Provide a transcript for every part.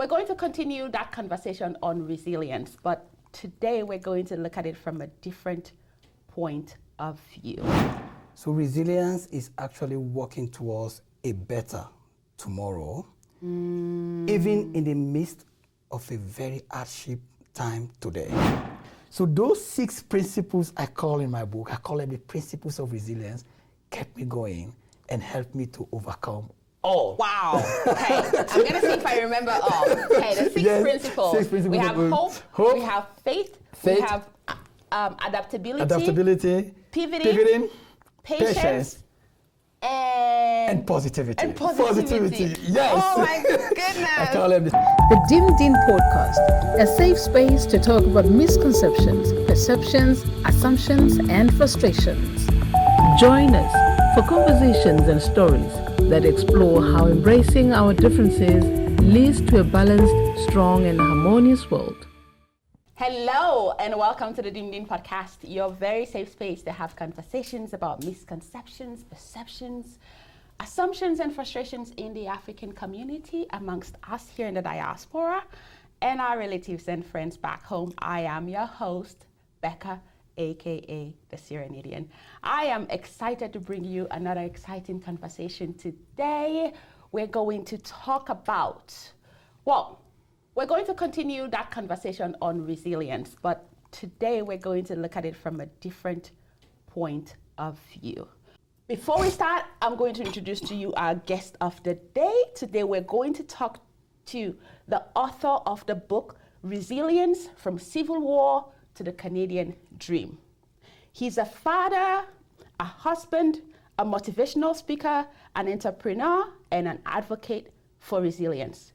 We're going to continue that conversation on resilience, but today we're going to look at it from a different point of view. So resilience is actually working towards a better tomorrow, even in the midst of a very hardship time today. So those 6 principles I call in my book, I call them the principles of resilience, kept me going and helped me to overcome all. Wow. Okay, I'm going to see if I remember all. Okay, the 6 principles. 6 principles. We have hope, we have faith, we have adaptability, pivoting, patience, and positivity. Yes. Oh my goodness. I call them The Dim Din Podcast, a safe space to talk about misconceptions, perceptions, assumptions, and frustrations. Join us for conversations and stories that explore how embracing our differences leads to a balanced, strong, and harmonious world. Hello and welcome to the Dim Din Podcast, your very safe space to have conversations about misconceptions, perceptions, assumptions, and frustrations in the African community amongst us here in the diaspora and our relatives and friends back home. I am your host, Becca, aka the Cyrenaidian. I am excited to bring you another exciting conversation today. We're going to talk about, we're going to continue that conversation on resilience, but today we're going to look at it from a different point of view. Before we start, I'm going to introduce to you our guest of the day. Today we're going to talk to the author of the book, Resilience from Civil War to the Canadian Dream. He's a father, a husband, a motivational speaker, an entrepreneur, and an advocate for resilience.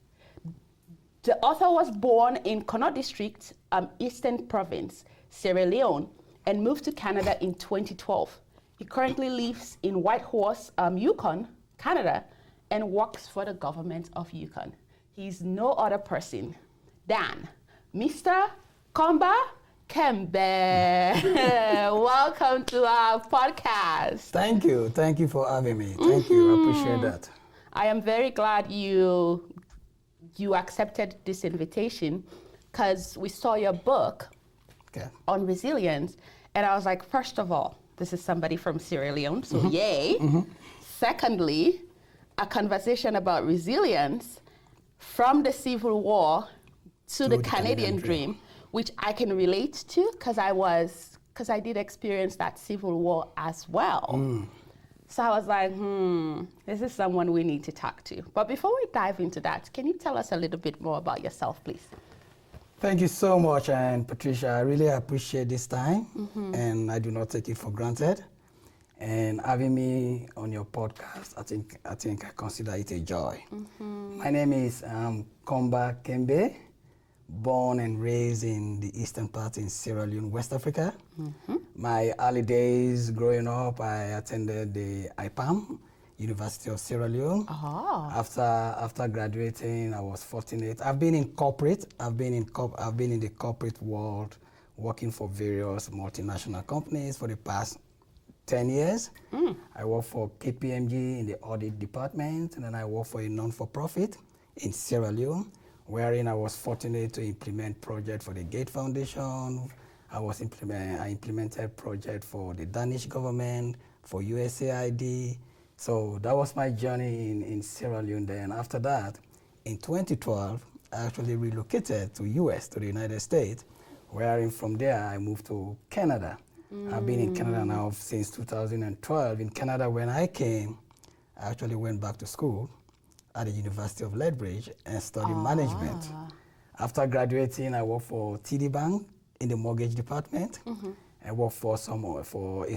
The author was born in Connaught District, Eastern Province, Sierra Leone, and moved to Canada in 2012. He currently lives in Whitehorse, Yukon, Canada, and works for the government of Yukon. He's no other person than Mr. Komba Kembay. Welcome to our podcast. Thank you for having me. Thank you, I appreciate that. I am very glad you accepted this invitation because we saw your book on resilience, and I was like, first of all, this is somebody from Sierra Leone, so yay. Secondly, a conversation about resilience from the Civil War to the Canadian Dream, which I can relate to because I did experience that Civil War as well. So I was like, this is someone we need to talk to. But before we dive into that, can you tell us a little bit more about yourself, please? Thank you so much, and Patricia, I really appreciate this time, and I do not take it for granted. And having me on your podcast, I think I consider it a joy. My name is Komba Kembay, born and raised in the eastern part in Sierra Leone, West Africa. My early days growing up, I attended the IPAM, University of Sierra Leone. After graduating, I was fortunate. I've been in the corporate world, working for various multinational companies for the past 10 years. I work for KPMG in the audit department, and then I work for a non-for-profit in Sierra Leone, wherein I was fortunate to implement project for the Gate Foundation. I implemented project for the Danish government, for USAID. So that was my journey in Sierra Leone. Then after that, in 2012, I actually relocated to the United States, wherein from there I moved to Canada. I've been in Canada now since 2012. In Canada, when I came, I actually went back to school at the University of Lethbridge and studied management. After graduating, I worked for TD Bank in the mortgage department. I worked for a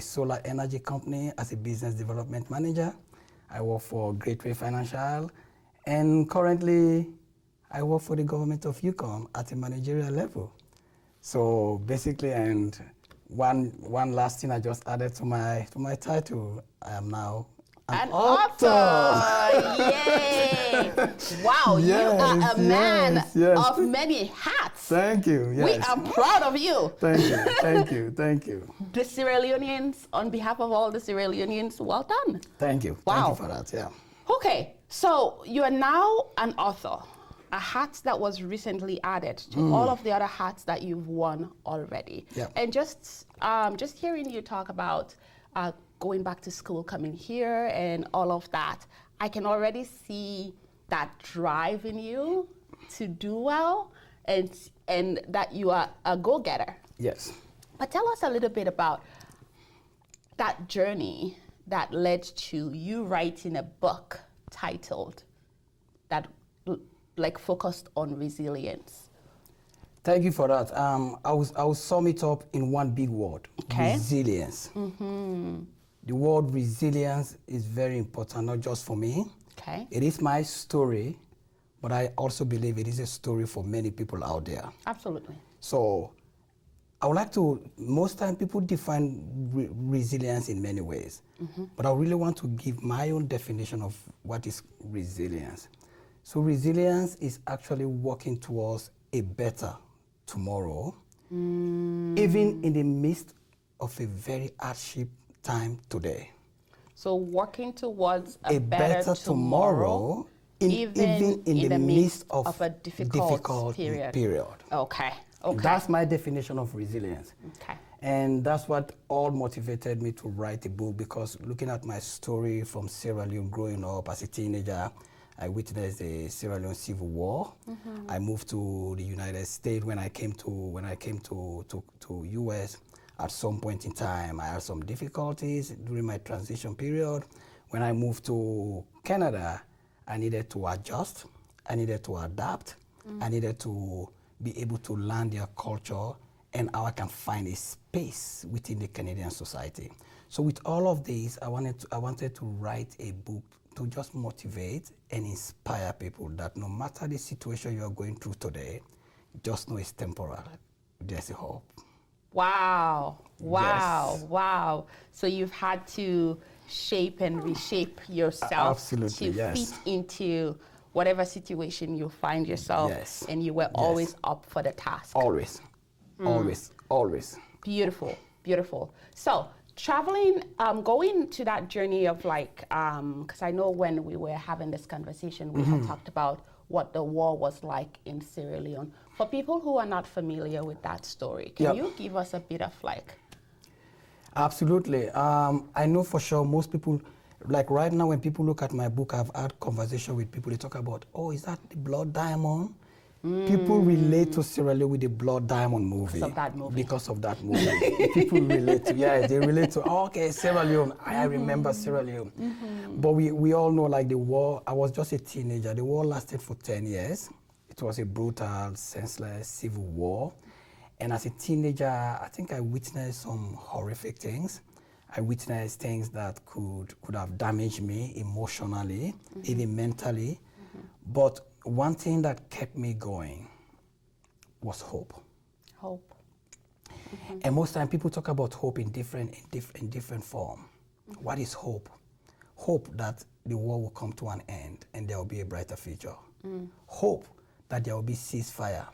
solar energy company as a business development manager. I work for Gateway Financial, and currently I work for the government of Yukon at a managerial level. So basically, and one last thing I just added to my title, I am now an author. Yay! Wow, you are a man of many hats. Thank you. Yes. We are proud of you. Thank you. The Sierra Leoneans, on behalf of all the Sierra Leoneans, well done. Thank you. Wow. Thank you for that. Yeah. Okay, so you are now an author. a hat that was recently added to all of the other hats that you've worn already. Yeah. And just hearing you talk about going back to school, coming here, and all of that, I can already see that drive in you to do well, and that you are a go-getter. Yes. But tell us a little bit about that journey that led to you writing a book titled that like focused on resilience. Thank you for that. I will sum it up in one big word. Okay. Resilience. The word resilience is very important, not just for me. Okay. It is my story, but I also believe it is a story for many people out there. Absolutely. So I would like to, most time people define resilience in many ways, but I really want to give my own definition of what is resilience. So resilience is actually working towards a better tomorrow, even in the midst of a very hardship time today. So working towards A better tomorrow, even in the midst of a difficult period. Okay. Okay. That's my definition of resilience. Okay. And that's what all motivated me to write a book, because looking at my story from Sierra Leone growing up as a teenager, I witnessed the Sierra Leone Civil War. I moved to the United States. When I came to US, at some point in time, I had some difficulties during my transition period. When I moved to Canada, I needed to adjust. I needed to adapt. I needed to be able to learn their culture and how I can find a space within the Canadian society. So with all of this, I wanted to write a book to just motivate and inspire people that no matter the situation you are going through today, just know it's temporal. There's a hope. Wow. Wow. Yes. Wow. So you've had to shape and reshape yourself Absolutely, to yes. fit into whatever situation you find yourself, Yes. and you were always up for the task. Always, always, always. Beautiful, beautiful. So traveling, going to that journey of like, because I know when we were having this conversation, we had talked about what the war was like in Sierra Leone. For people who are not familiar with that story, can you give us a bit of like? Absolutely. I know for sure most people, like right now when people look at my book, I've had conversation with people, they talk about, oh, is that the Blood Diamond? People relate to Sierra Leone with the Blood Diamond movie. Because of that movie. Because of that movie. People relate to, they relate to, oh, okay, Sierra Leone. I remember Sierra Leone. But we all know, like, the war, I was just a teenager. The war lasted for 10 years. It was a brutal, senseless civil war. And as a teenager, I think I witnessed some horrific things. I witnessed things that could have damaged me emotionally, even mentally. But one thing that kept me going was hope. Hope. And most time people talk about hope in different form. What is hope? Hope that the war will come to an end and there will be a brighter future. Hope that there will be ceasefire.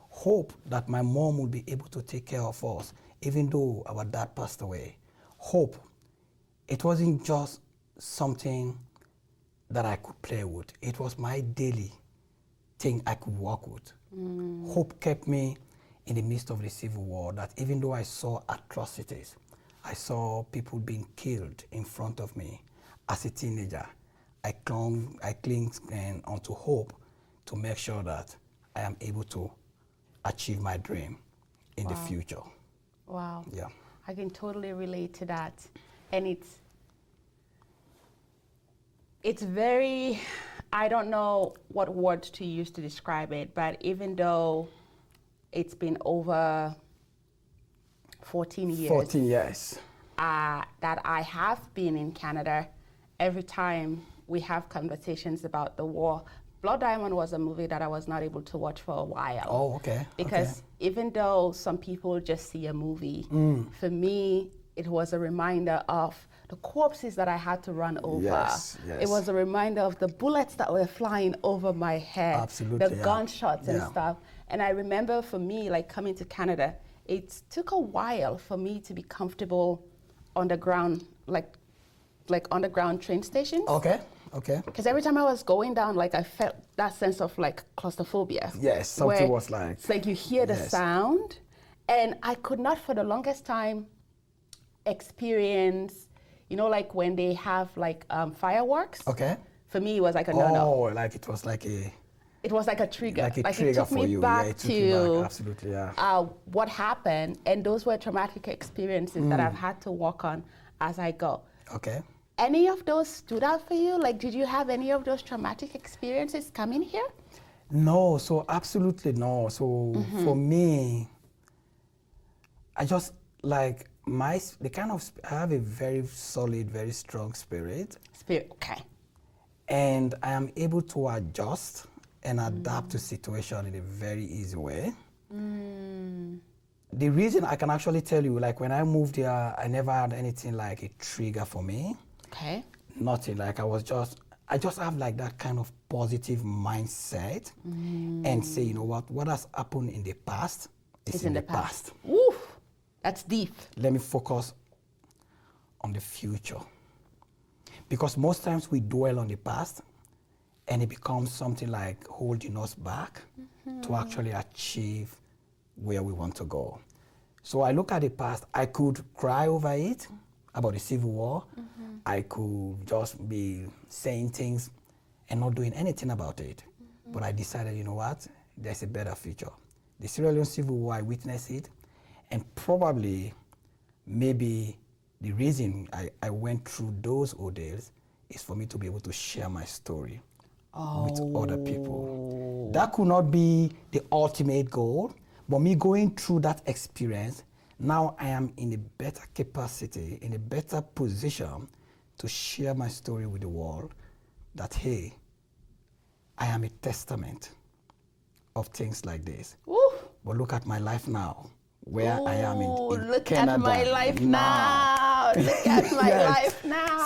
Hope that my mom will be able to take care of us even though our dad passed away. Hope. It wasn't just something that I could play with. It was my daily thing I could work with. Hope kept me in the midst of the civil war, that even though I saw atrocities, I saw people being killed in front of me. As a teenager, I clung onto hope to make sure that I am able to achieve my dream in the future. Wow. Yeah. I can totally relate to that. And it's very, I don't know what words to use to describe it, but even though it's been over 14 years. 14 years. That I have been in Canada, every time we have conversations about the war, Blood Diamond was a movie that I was not able to watch for a while. Oh, okay. Because even though some people just see a movie, for me, it was a reminder of the corpses that I had to run over. Yes, yes. It was a reminder of the bullets that were flying over my head. Absolutely, the gunshots and stuff. And I remember for me, like coming to Canada, it took a while for me to be comfortable on the ground, like underground train stations. Okay. Okay. Because every time I was going down, like I felt that sense of like claustrophobia. Yes, something was like. It's like you hear the sound, and I could not for the longest time experience, you know, like when they have like fireworks. Okay. For me, it was like a no-no. Oh, like it was like a. It was like a trigger. Like a trigger for you. Yeah, it took you back. Absolutely, yeah. What happened, and those were traumatic experiences that I've had to work on as I go. Okay. Any of those stood out for you? Like, did you have any of those traumatic experiences coming here? No, so absolutely no. So for me, I just like I have a very solid, very strong spirit. Okay. And I am able to adjust and adapt to situation in a very easy way. The reason I can actually tell you, like when I moved here, I never had anything like a trigger for me. Okay. Nothing, like I just have like that kind of positive mindset and say, you know what has happened in the past is in the past. Oof, that's deep. Let me focus on the future. Because most times we dwell on the past and it becomes something like holding us back to actually achieve where we want to go. So I look at the past, I could cry over it, about the Civil War. I could just be saying things and not doing anything about it. But I decided, you know what, there's a better future. The Sierra Leone Civil War, I witnessed it, and probably, maybe the reason I went through those ordeals is for me to be able to share my story with other people. That could not be the ultimate goal, but me going through that experience, now I am in a better capacity, in a better position to share my story with the world that, hey, I am a testament of things like this. Ooh. But look at my life now, where I am in look Canada. At my life now. Look at my life now.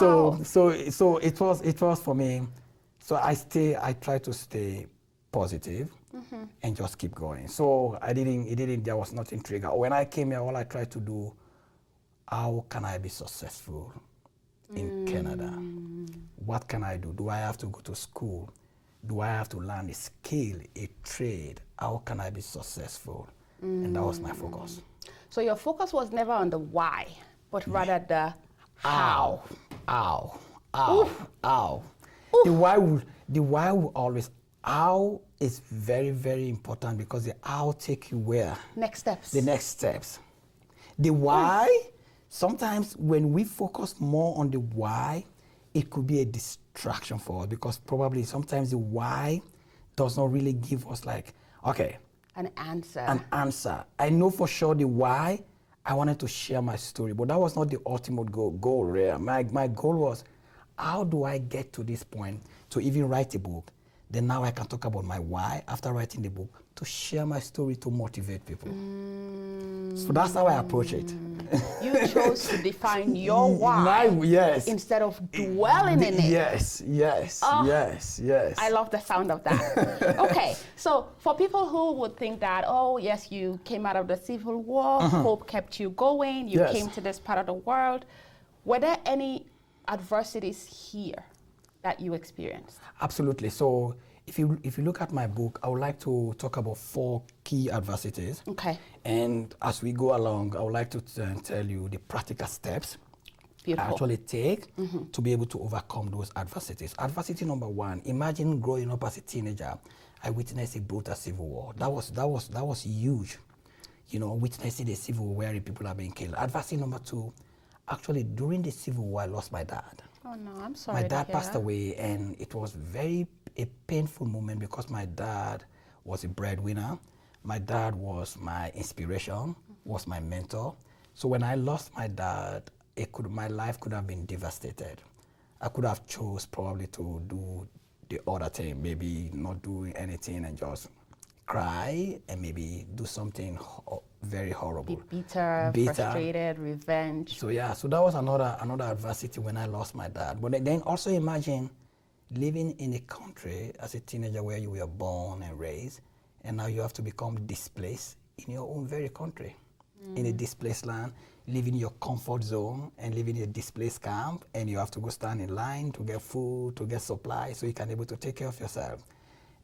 So it was for me. So I try to stay positive and just keep going. So there was nothing trigger. When I came here, all I tried to do, how can I be successful in Canada? What can I do? Do I have to go to school? Do I have to learn a skill, a trade? How can I be successful? And that was my focus. So your focus was never on the why, but rather the how. Ow. Oof. The why will always, how is very, very important because the how take you where? Next steps. The next steps. The why, sometimes when we focus more on the why, it could be a distraction for us because probably sometimes the why does not really give us like, okay. An answer. An answer. I know for sure the why. I wanted to share my story, but that was not the ultimate goal. Really. My goal was, how do I get to this point to even write a book? Then now I can talk about my why after writing the book to share my story to motivate people. So that's how I approach it. You chose to define your why instead of dwelling in it. Yes. I love the sound of that. Okay, so for people who would think that, oh yes, you came out of the Civil War, hope kept you going, you came to this part of the world, were there any adversities here that you experienced? Absolutely. So if you look at my book, I would like to talk about 4 key adversities. Okay. And as we go along, I would like to tell you the practical steps I actually take to be able to overcome those adversities. Adversity number 1, imagine growing up as a teenager. I witnessed a brutal civil war. That was huge. You know, witnessing a civil war where people are being killed. Adversity number 2, actually during the civil war, I lost my dad. Oh no, I'm sorry. My dad passed away, and it was a painful moment because my dad was a breadwinner. My dad was my inspiration, was my mentor. So when I lost my dad, my life could have been devastated. I could have chose probably to do the other thing, maybe not doing anything and just cry and maybe do something very horrible. Be bitter, frustrated, revenge. So yeah, so that was another adversity when I lost my dad. But then also imagine living in a country as a teenager where you were born and raised, and now you have to become displaced in your own very country. in a displaced land, leaving your comfort zone and living in a displaced camp, and you have to go stand in line to get food, to get supplies, so you can be able to take care of yourself.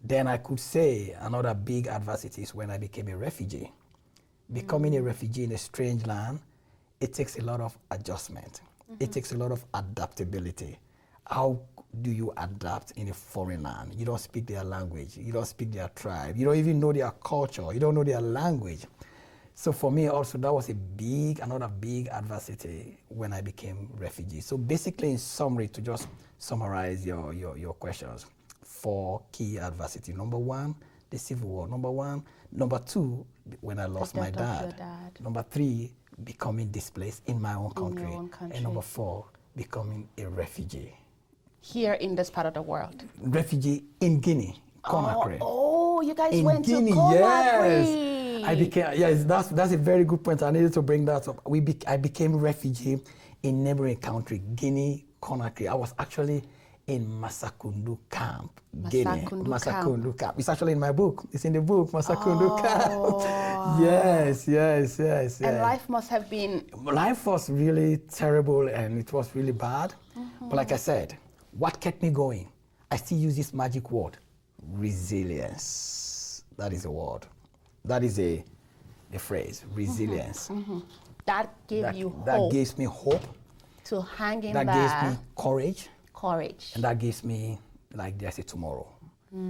Then I could say another big adversity is when I became a refugee. Becoming a refugee in a strange land, it takes a lot of adjustment. It takes a lot of adaptability. How do you adapt in a foreign land? You don't speak their language. You don't speak their tribe. You don't even know their culture. You don't know their language. So for me also, that was another big adversity when I became refugee. So basically, in summary, to just summarize your questions, 4 key adversity. Number 1, the Civil War. Number 1. Number 2, when I lost my dad. Number 3, becoming displaced in my own country. And number 4, becoming a refugee. Here in this part of the world. Refugee in Guinea, Conakry. Oh, you guys in went Guinea, to Conakry. Yes. I became, yes, that's a very good point. I needed to bring that up. I became a refugee in neighboring country, Guinea, Conakry. I was actually in Masakundu camp, Guinea. Masakundu camp. It's actually in my book. It's in the book, Masakundu camp. Yes. And life must have been... Life was really terrible and it was really bad. But like I said, what kept me going? I still use this magic word, resilience. That is a word. That is a phrase, resilience. That gave you hope. That gives me hope. To hang in there. That gives me courage. Courage. And that gives me, like there's a tomorrow.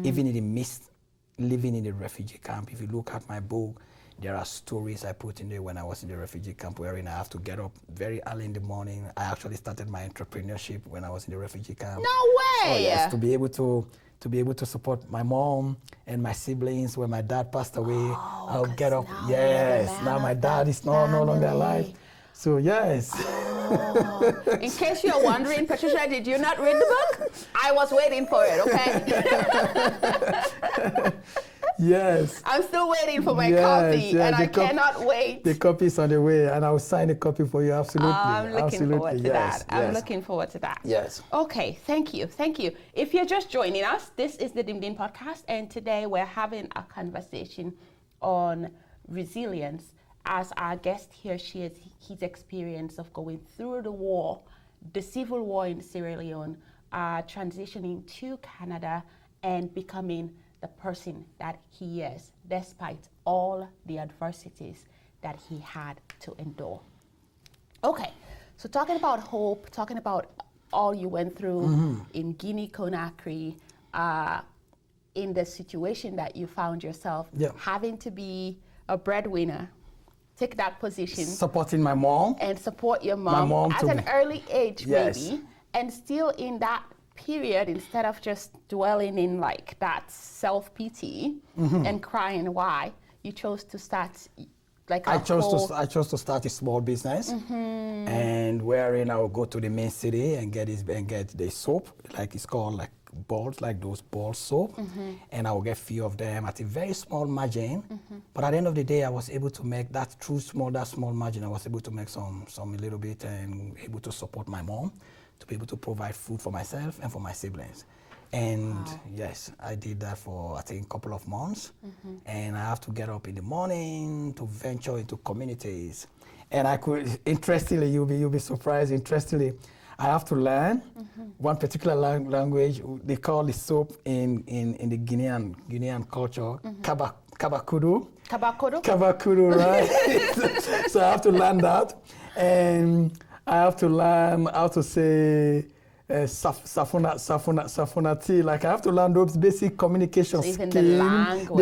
Even in the midst, living in the refugee camp, if you look at my book, there are stories I put in there when I was in the refugee camp wherein I have to get up very early in the morning. I actually started my entrepreneurship when I was in the refugee camp. No way! Oh, yes, to be able to support my mom and my siblings when my dad passed away. I'll get up. Yes, now my dad is no longer alive. So yes. In case you're wondering, Patricia, did you not read the book? I was waiting for it, okay? Yes. I'm still waiting for my copy, and I cannot wait. The copy is on the way, and I'll sign a copy for you, absolutely. I'm looking forward to that. I'm looking forward to that. Yes. Okay, thank you. If you're just joining us, this is the Dim Dim Podcast, and today we're having a conversation on resilience. As our guest here shares his experience of going through the war, the civil war in Sierra Leone, transitioning to Canada, and becoming the person that he is, despite all the adversities that he had to endure. Okay, so talking about hope, talking about all you went through in Guinea, Conakry, in the situation that you found yourself, having to be a breadwinner, take that position. Supporting my mom. And support your mom at an early age, maybe, and still in that period, instead of just dwelling in like that self-pity and crying why, you chose to start like I chose to start a small business, and wherein I will go to the main city and get the soap, like it's called like balls, like those ball soap, and I will get few of them at a very small margin. But at the end of the day, I was able to make that small margin. I was able to make some a little bit and able to support my mom, to be able to provide food for myself and for my siblings. And yes, I did that for I think a couple of months, and I have to get up in the morning to venture into communities. And I could, interestingly, you'll be surprised. Interestingly, I have to learn one particular language. They call the soap in the Guinean culture kabakudu. Kabakudu, right? So I have to learn that, and I have to learn how to say safuna tea. Like I have to learn those basic communication skills. The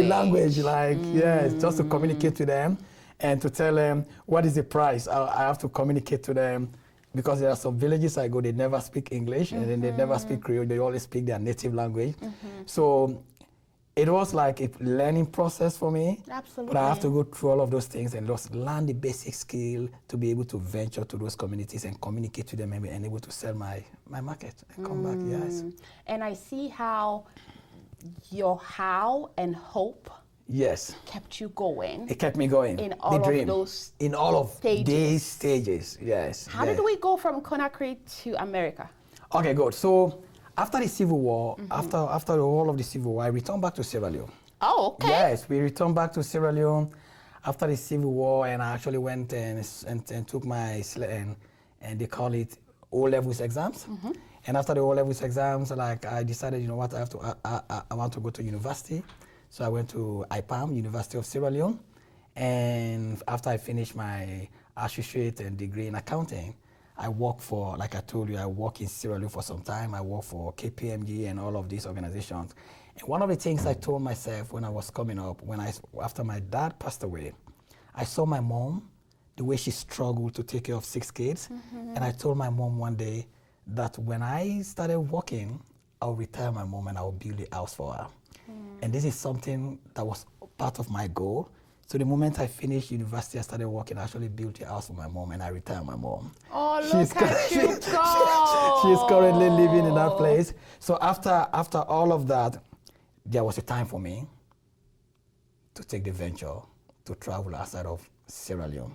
language, like yes, just to communicate to them and to tell them what is the price. I have to communicate to them. Because there are some villages I go, they never speak English, and then they never speak Creole, they always speak their native language. So it was like a learning process for me. Absolutely. But I have to go through all of those things and just learn the basic skill to be able to venture to those communities and communicate to them and be able to sell my market and come back, yes. And I see how your how and hope kept you going. It kept me going. In all the dream. Of those in all of stages. These stages, yes. How did we go from Conakry to America? Okay, good. So after the Civil War, after all of the Civil War, I returned back to Sierra Leone. Oh, okay. Yes, we returned back to Sierra Leone. after the Civil War, and I actually went and took my and they call it O-levels exams. And after the O-levels exams, like I decided, you know what, I want to go to university. So I went to IPAM, University of Sierra Leone. And after I finished my associate and degree in accounting, I worked for, like I told you, I worked in Sierra Leone for some time. I worked for KPMG and all of these organizations. And one of the things I told myself when I was coming up, after my dad passed away, I saw my mom, the way she struggled to take care of 6 kids. And I told my mom one day that when I started working, I'll retire my mom and I'll build a house for her. And this is something that was part of my goal. So the moment I finished university, I started working. I actually built a house for my mom and I retired my mom. Oh, look at you go! She's currently living in that place. So after all of that, there was a time for me to take the venture to travel outside of Sierra Leone.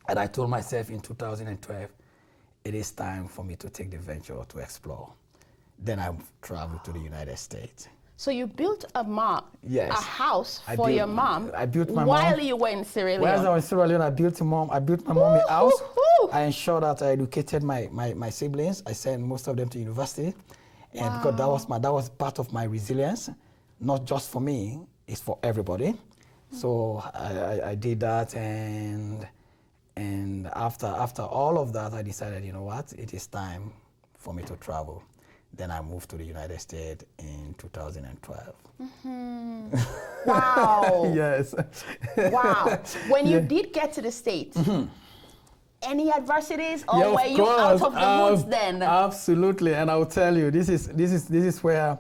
And I told myself in 2012, it is time for me to take the venture to explore. Then I traveled to the United States. So you built a house for your mom. I built my while mom. You were in Sierra Leone. While I was in Sierra Leone, I built my mom a house. I ensured that I educated my siblings. I sent most of them to university, and because that was part of my resilience, not just for me, it's for everybody. So I did that, and after all of that, I decided, you know what, it is time for me to travel. Then I moved to the United States in 2012. Wow. Yes. Wow. When you did get to the States, any adversities, or were you out of the woods then? Absolutely, and I'll tell you, this is where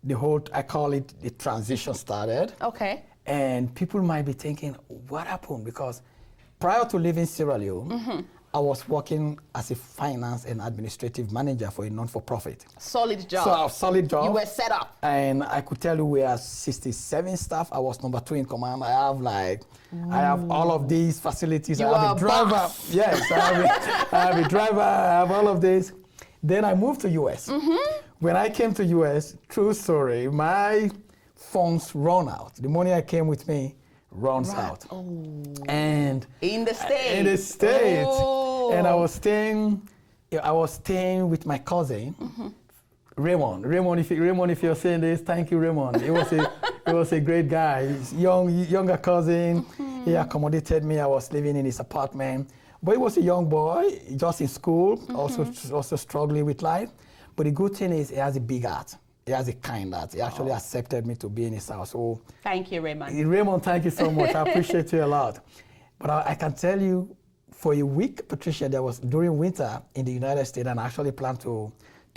the whole, I call it, the transition started. Okay. And people might be thinking, what happened? Because prior to leaving Sierra Leone, I was working as a finance and administrative manager for a non-for-profit. Solid job. So a solid job. You were set up. And I could tell you we are 67 staff. I was number 2 in command. I have all of these facilities. You I have are a driver. boss. Yes, I have a driver. I have all of this. Then I moved to US. When I came to US, true story, my funds run out. The money I came with me runs out. And in the States. In the States. And I was staying with my cousin, Raymond. Raymond, if you're saying this, thank you, Raymond. He was a great guy. He's younger cousin. He accommodated me. I was living in his apartment. But he was a young boy, just in school, also struggling with life. But the good thing is he has a big heart. He has a kind heart. He actually accepted me to be in his house. So thank you, Raymond. Raymond, thank you so much. I appreciate you a lot. But I can tell you, for a week, Patricia, there was during winter in the United States, and I actually plan to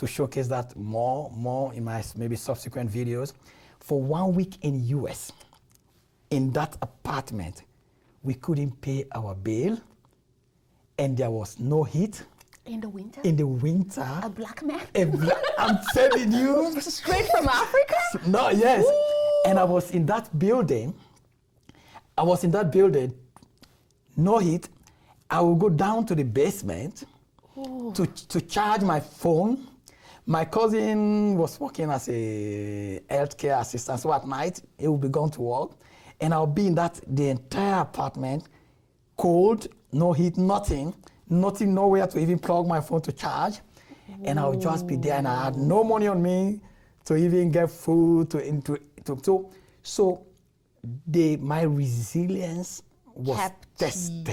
showcase that more in my maybe subsequent videos. For 1 week in US, in that apartment, we couldn't pay our bill, and there was no heat. In the winter? In the winter. A black man? I'm telling you. Straight from Africa? No, yes. Ooh. And I was in that building, no heat. I would go down to the basement to charge my phone. My cousin was working as a healthcare assistant, so at night he would be gone to work, and I'll be in the entire apartment, cold, no heat, nothing, nowhere to even plug my phone to charge, and I would just be there, and I had no money on me to even get food so my resilience was tested.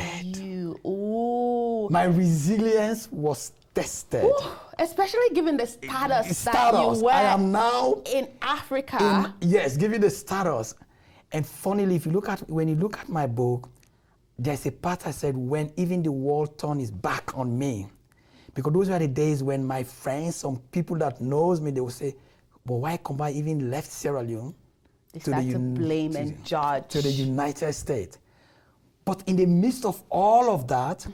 My resilience was tested. Ooh, especially given the status that you were I am now in Africa. Given the status. And funnily, when you look at my book, there's a part I said, when even the world turned its back on me. Because those were the days when my friends, some people that knows me, they will say, but why Komba even left Sierra Leone? They start to blame and judge. To the United States. But in the midst of all of that,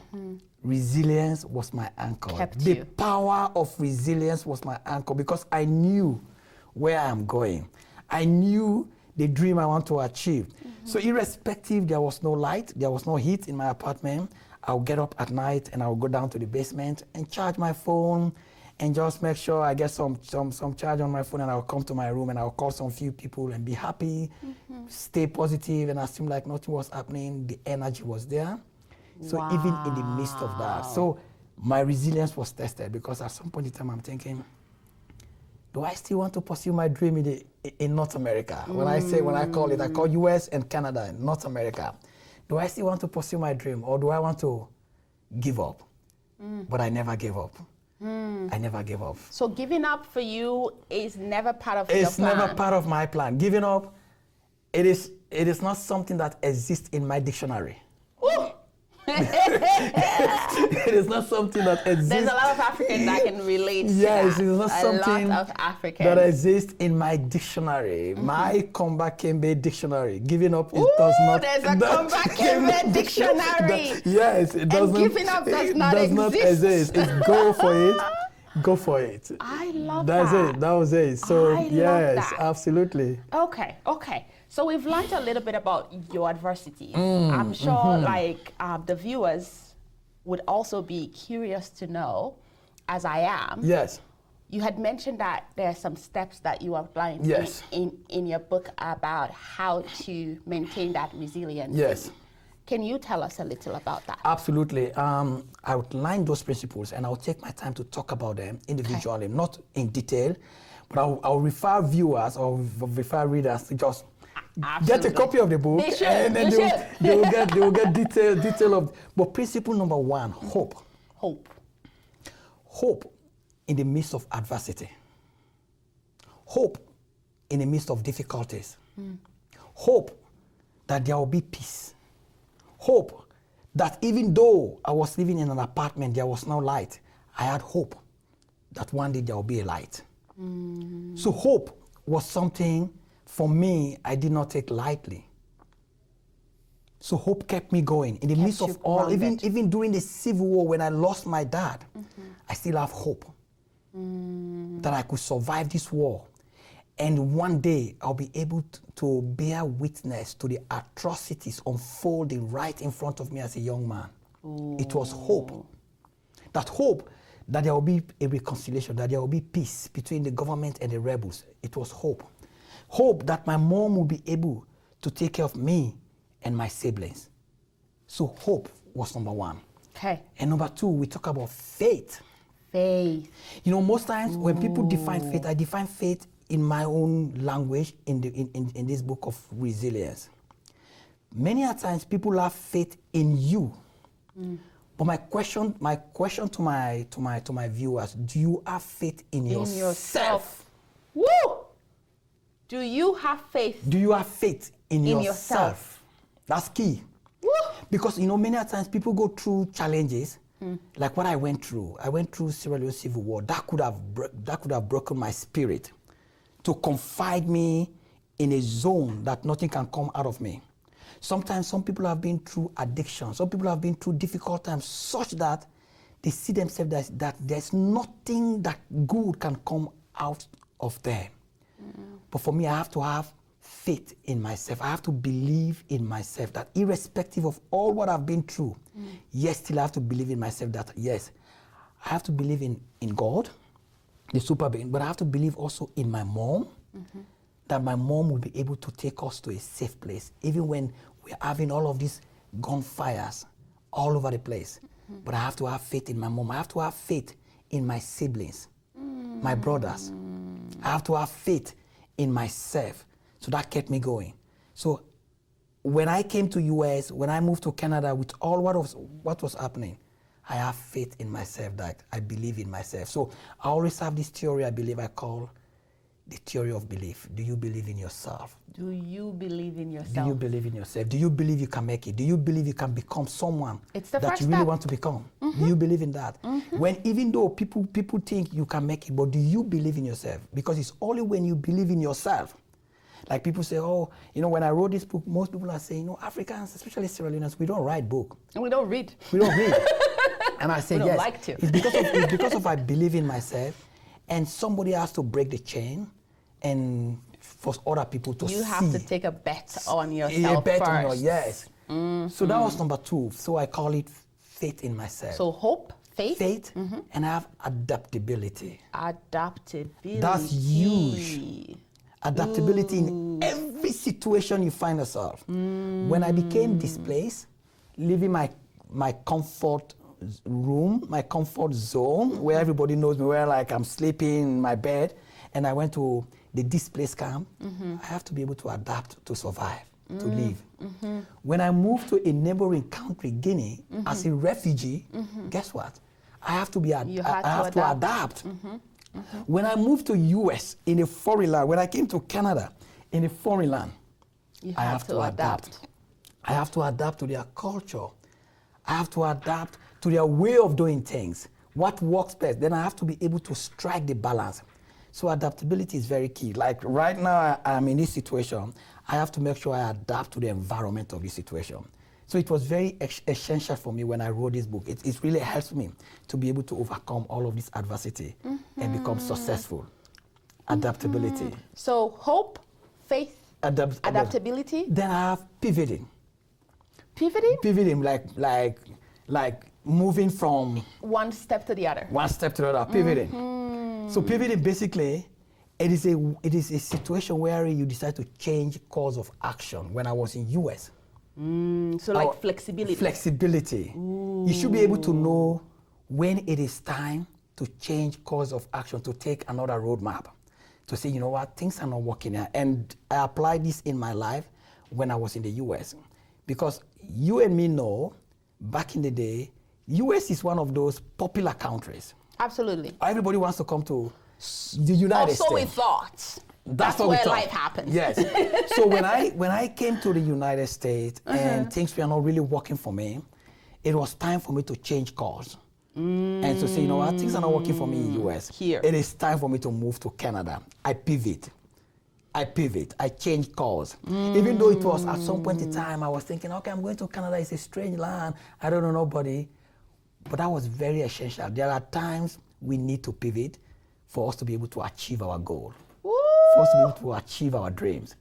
resilience was my anchor. The power of resilience was my anchor because I knew where I'm going. I knew the dream I want to achieve. So irrespective, there was no light, there was no heat in my apartment, I'll get up at night and I'll go down to the basement and charge my phone and just make sure I get some charge on my phone, and I'll come to my room and I'll call some few people and be happy, stay positive and assume like nothing was happening. The energy was there. So even in the midst of that, so my resilience was tested, because at some point in time I'm thinking, do I still want to pursue my dream in North America? When I call US and Canada, North America. Do I still want to pursue my dream, or do I want to give up? But I never gave up. I never gave up. So giving up for you is never part of your plan? It's never part of my plan. Giving up, it is not something that exists in my dictionary. It is not something that exists. There's a lot of Africans that can relate to yes, that. It's not something lot of Africans that exists in my dictionary, my Komba Kembay dictionary. Giving up, it does not. There's a Komba Kembay dictionary. Yes, it doesn't. And giving up does not exist. It's go for it. Go for it. I love That's that. it. That was it. So I love yes, that. Absolutely. Okay. So we've learned a little bit about your adversity. I'm sure like the viewers would also be curious to know, as I am. Yes. You had mentioned that there are some steps that you outlined Yes. in your book about how to maintain that resilience. Yes. Can you tell us a little about that? Absolutely. I outlined those principles, and I'll take my time to talk about them individually, not in detail, but I'll refer viewers or refer readers to just get a copy of the book, and then they will get detail of. But principle number one: hope. Hope in the midst of adversity. Hope in the midst of difficulties. Hope that there will be peace. Hope that even though I was living in an apartment, there was no light. I had hope that one day there will be a light. So hope was something, for me, I did not take lightly. So hope kept me going. In the midst of all, even during the Civil War, when I lost my dad, I still have hope that I could survive this war. And one day, I'll be able to bear witness to the atrocities unfolding right in front of me as a young man. It was hope. That hope that there will be a reconciliation, that there will be peace between the government and the rebels. It was hope. Hope that my mom will be able to take care of me and my siblings. So hope was number one. Okay. And number two, we talk about faith. Faith. You know, most times when people define faith, I define faith in my own language in this book of resilience. Many a times people have faith in you. But my question to my viewers: do you have faith in yourself? Woo! Do you have faith? Do you have faith in yourself? yourself? That's key. Woo! Because you know, many a times people go through challenges, like what I went through. I went through Sierra Leone Civil War. That could have broken my spirit, to confide me in a zone that nothing can come out of me. Sometimes some people have been through addiction. Some people have been through difficult times such that they see themselves that there's nothing that good can come out of them. But for me, I have to have faith in myself. I have to believe in myself that irrespective of all what I've been through, yes, still I have to believe in myself that, yes, I have to believe in God, the super being, but I have to believe also in my mom, that my mom will be able to take us to a safe place, even when we're having all of these gunfires all over the place. But I have to have faith in my mom. I have to have faith in my siblings, my brothers. I have to have faith in myself. So that kept me going. So when I came to US, when I moved to Canada, with all what was happening, I have faith in myself, that I believe in myself. So I always have this theory I call the theory of belief. Do you believe in yourself? Do you believe in yourself? Do you believe in yourself? Do you believe you can make it? Do you believe you can become someone that you really want to become? Do you believe in that? When even though people think you can make it, but do you believe in yourself? Because it's only when you believe in yourself. Like people say, oh, you know, when I wrote this book, most people are saying, you know, Africans, especially Sierra Leoneans, we don't write books. And we don't read. We don't read. And I say, we don't yes, like to. It's because of I believe in myself, and somebody has to break the chain and for other people to see. You have to take a bet on yourself a bet first. on yes. So that was number two. So I call it faith in myself. So hope, faith. And I have adaptability. Adaptability. That's huge. Adaptability in every situation you find yourself. When I became displaced, leaving my comfort room, my comfort zone, where everybody knows me, where like I'm sleeping in my bed, and I went to the displaced camp, I have to be able to adapt to survive, to live. When I moved to a neighboring country, Guinea, as a refugee, guess what? I have to adapt. When I moved to US in a foreign land, when I came to Canada in a foreign land, I have to adapt. I have to adapt to their culture. I have to adapt to their way of doing things. What works best? Then I have to be able to strike the balance. So adaptability is very key. Like right now, I'm in this situation. I have to make sure I adapt to the environment of this situation. So it was very essential for me when I wrote this book. It really helps me to be able to overcome all of this adversity and become successful. Adaptability. So hope, faith, adaptability. Then I have pivoting. Pivoting? Pivoting, like moving from one step to the other. One step to the other, pivoting. So pivoting basically, it is a situation where you decide to change course of action. When I was in US. So like flexibility. Flexibility. You should be able to know when it is time to change course of action, to take another roadmap, to say, you know what, things are not working here. And I applied this in my life when I was in the US. Because you and me know, back in the day, US is one of those popular countries. Absolutely. Everybody wants to come to the United States. Also we thought. That's where life happens. Yes. So when I came to the United States and things were not really working for me, it was time for me to change course. And to say, you know what, things are not working for me in the US. Here. It is time for me to move to Canada. I pivot. I change course. Even though it was at some point in time, I was thinking, okay, I'm going to Canada, it's a strange land, I don't know nobody. But that was very essential. There are times we need to pivot for us to be able to achieve our goal. For us to be able to achieve our dreams.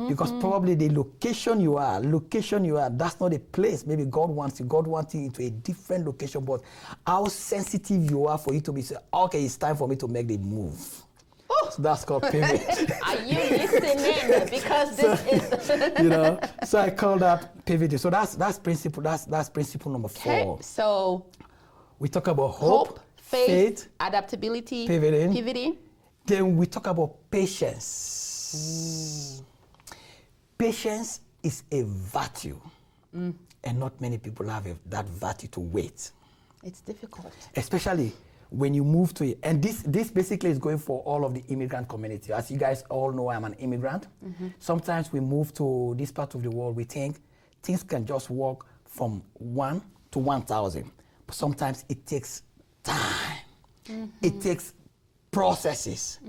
Because probably the location you are, that's not a place. Maybe God wants you into a different location, but how sensitive you are for you to be saying, okay, it's time for me to make the move. So that's called pivot. Are you listening? Because this is so I call that pivoting. So that's principle number 4. Okay, so we talk about hope, faith, adaptability, pivoting. Then we talk about patience. Patience is a virtue, and not many people have that virtue to wait. It's difficult. Especially when you move to it. And this basically is going for all of the immigrant community. As you guys all know, I'm an immigrant. Sometimes we move to this part of the world, we think things can just work from 1 to 1,000. But sometimes it takes time. It takes processes.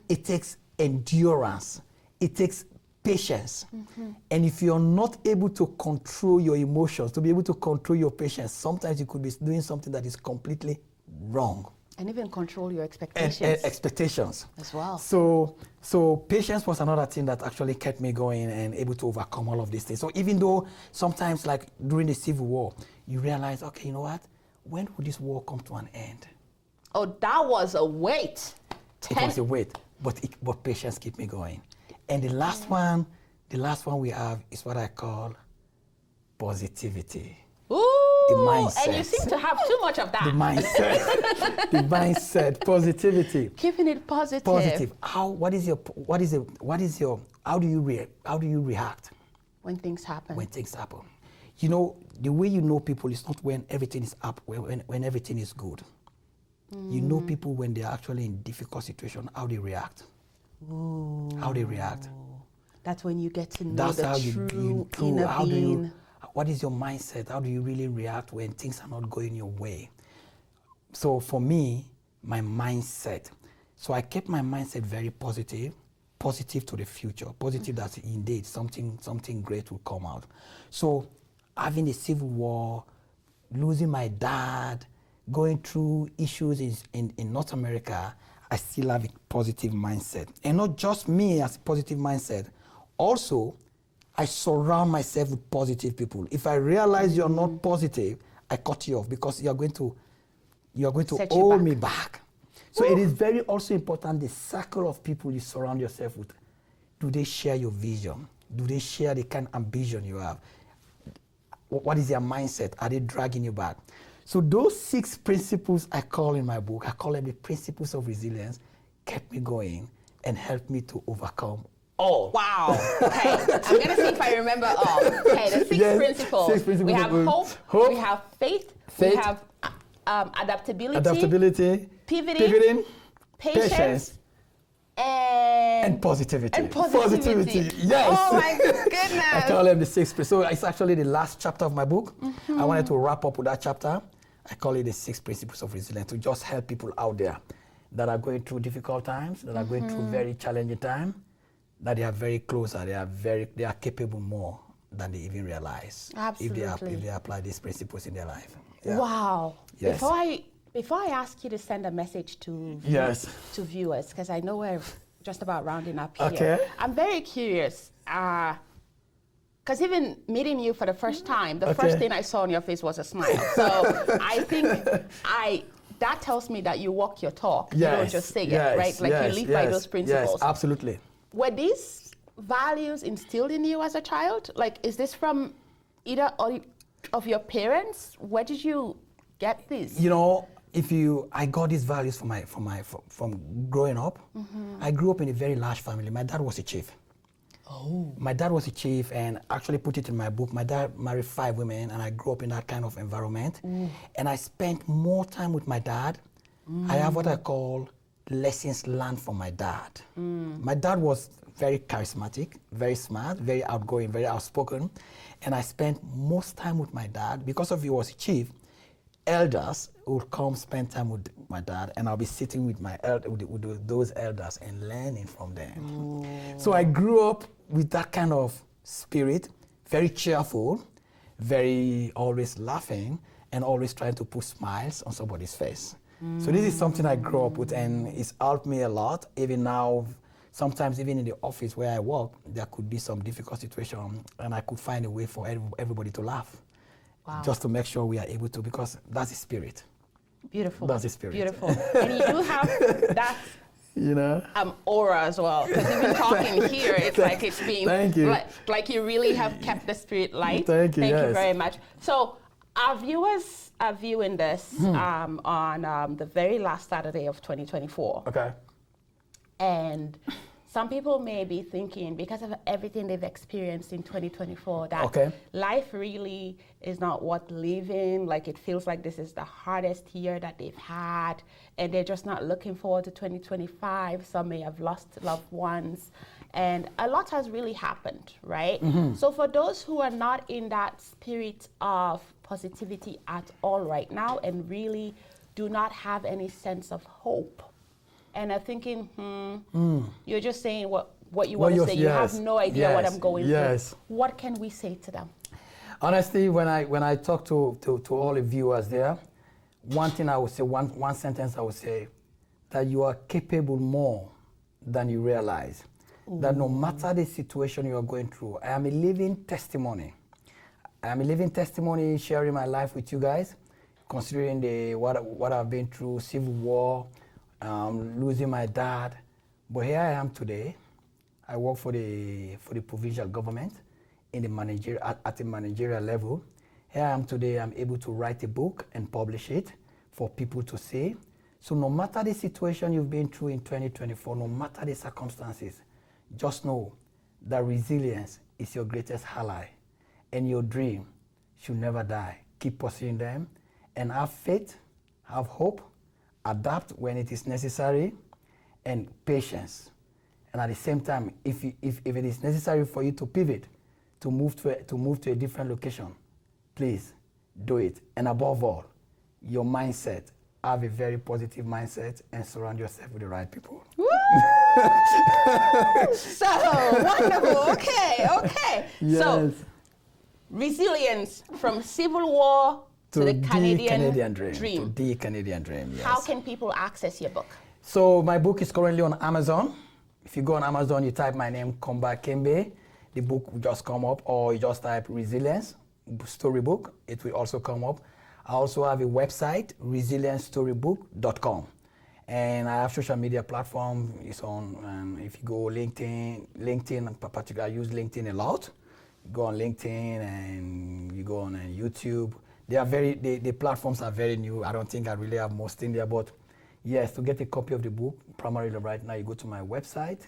It takes endurance. It takes patience. And if you're not able to control your emotions, to be able to control your patience, sometimes you could be doing something that is completely wrong. And even control your expectations. And expectations. As well. So patience was another thing that actually kept me going and able to overcome all of these things. So even though sometimes, like during the Civil War, you realize, okay, you know what? When will this war come to an end? Oh, that was a wait. It was a wait, but patience kept me going. And the last one we have is what I call positivity. Ooh, the mindset. And you seem to have too much of that. The mindset, positivity. Keeping it positive. Positive. How do you react? When things happen. When things happen. You know, the way you know people is not when everything is up, when everything is good. You know people when they're actually in difficult situation, how they react. Ooh. How they react. That's when you get to know the true inner how being. What is your mindset? How do you really react when things are not going your way? So for me, my mindset. So I kept my mindset very positive to the future, positive that indeed something great will come out. So having the Civil War, losing my dad, going through issues in North America, I still have a positive mindset. And not just me as a positive mindset, also I surround myself with positive people. If I realize you're not positive, I cut you off because you're going to hold me back. So it is very also important the circle of people you surround yourself with. Do they share your vision? Do they share the kind of ambition you have? What is their mindset? Are they dragging you back? So those 6 principles I call in my book, I call them the principles of resilience, kept me going and helped me to overcome all. Wow. Okay. I'm going to see if I remember all. Okay, the 6 principles. 6 principles. We have hope, we have faith, we have adaptability, pivoting, patience, and positivity. And positivity. Yes. Oh my goodness. I call them the 6 principles. So it's actually the last chapter of my book. I wanted to wrap up with that chapter. I call it the 6 principles of resilience to just help people out there that are going through difficult times, that are going through very challenging times, that they are very closer, they are capable more than they even realize. Absolutely. If they apply these principles in their life. Yeah. Wow. Yes. Before I ask you to send a message to to viewers, because I know we're just about rounding up here. Okay. I'm very curious, because even meeting you for the first time, the first thing I saw on your face was a smile. So I think that tells me that you walk your talk. You don't just say it, right? Like you live by those principles. Yes, absolutely. Were these values instilled in you as a child? Like, is this from either of your parents? Where did you get this? You know, I got these values from growing up. I grew up in a very large family. My dad was a chief. Oh. My dad was a chief, and actually put it in my book. My dad married 5 women, and I grew up in that kind of environment. And I spent more time with my dad. I have what I call lessons learned from my dad. My dad was very charismatic, very smart, very outgoing, very outspoken. And I spent most time with my dad. Because of he was a chief, elders would come spend time with my dad, and I'll be sitting with with those elders and learning from them. So I grew up with that kind of spirit, very cheerful, very always laughing, and always trying to put smiles on somebody's face. So this is something I grew up with, and it's helped me a lot. Even now, sometimes even in the office where I work, there could be some difficult situation, and I could find a way for everybody to laugh. Wow. Just to make sure we are able to, because that's the spirit. Beautiful. That's the spirit. Beautiful. And you do have that aura as well. Because even talking here, it's like it's being like you really have kept the spirit light. Thank you. Thank you very much. So our viewers are viewing this on the very last Saturday of 2024. Okay. And some people may be thinking, because of everything they've experienced in 2024, that life really is not worth living. Like, it feels like this is the hardest year that they've had, and they're just not looking forward to 2025. Some may have lost loved ones, and a lot has really happened, right? So for those who are not in that spirit of positivity at all right now, and really do not have any sense of hope, and are thinking, you're just saying what you want to say. You have no idea what I'm going through. What can we say to them? Honestly, when I talk to all the viewers there, one thing I would say, one sentence I would say, that you are capable more than you realize. That no matter the situation you are going through, I am a living testimony. I am a living testimony, sharing my life with you guys, considering what I've been through, civil war, losing my dad. But here I am today. I work for the provincial government at the managerial level. Here I am today. I'm able to write a book and publish it for people to see. So no matter the situation you've been through in 2024, no matter the circumstances, just know that resilience is your greatest ally, and your dream should never die. Keep pursuing them, and have faith, have hope, adapt when it is necessary, and patience. And at the same time, if it is necessary for you to pivot, to move to a different location, please do it. And above all, your mindset. Have a very positive mindset and surround yourself with the right people. Woo! So wonderful. Okay. Yes. So resilience from civil war to the Canadian dream. To the Canadian dream, yes. How can people access your book? So my book is currently on Amazon. If you go on Amazon, you type my name, Komba Kembay, the book will just come up, or you just type Resilience Storybook, it will also come up. I also have a website, resiliencestorybook.com. And I have social media platform. It's on, if you go LinkedIn in particular, I use LinkedIn a lot. You go on LinkedIn and you go on YouTube. The platforms are very new. I don't think I really have most in there, but yes, to get a copy of the book, primarily right now, you go to my website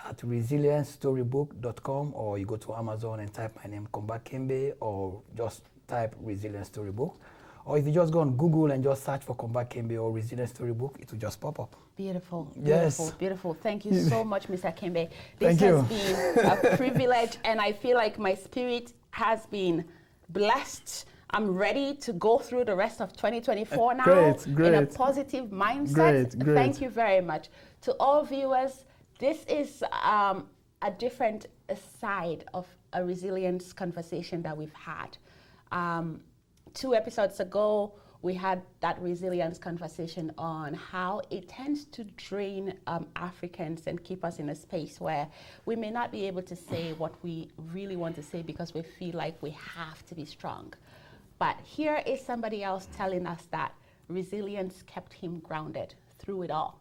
at resiliencestorybook.com, or you go to Amazon and type my name, Komba Kembay, or just type Resilience Storybook. Or if you just go on Google and just search for Komba Kembay or Resilience Storybook, it will just pop up. Beautiful, Yes. beautiful, beautiful. Thank you so much, Mr. Kembay. This Thank has you. been a privilege, and I feel like my spirit has been blessed. I'm ready to go through the rest of 2024 now Great. in a positive mindset. Great. Thank you very much. To all viewers, this is a different side of a resilience conversation that we've had. 2 episodes ago, we had that resilience conversation on how it tends to drain Africans and keep us in a space where we may not be able to say what we really want to say because we feel like we have to be strong. But here is somebody else telling us that resilience kept him grounded through it all.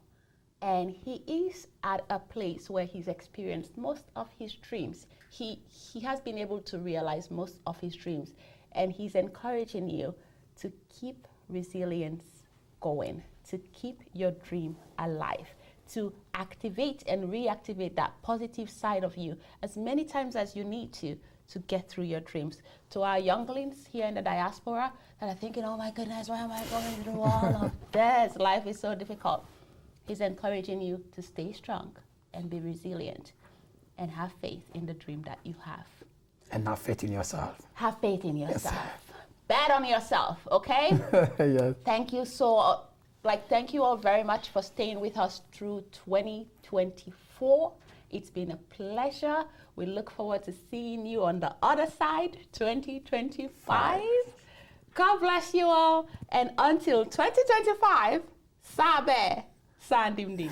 And he is at a place where he's experienced most of his dreams. He has been able to realize most of his dreams. And he's encouraging you to keep resilience going, to keep your dream alive, to activate and reactivate that positive side of you as many times as you need to get through your dreams. To our younglings here in the diaspora that are thinking, oh my goodness, why am I going through all of this? Life is so difficult. He's encouraging you to stay strong and be resilient and have faith in the dream that you have. And have faith in yourself. Have faith in yourself. Yes. Bet on yourself, okay? Yes. Thank you thank you all very much for staying with us through 2024. It's been a pleasure. We look forward to seeing you on the other side, 2025. God bless you all. And until 2025, Sabe Sandimdim.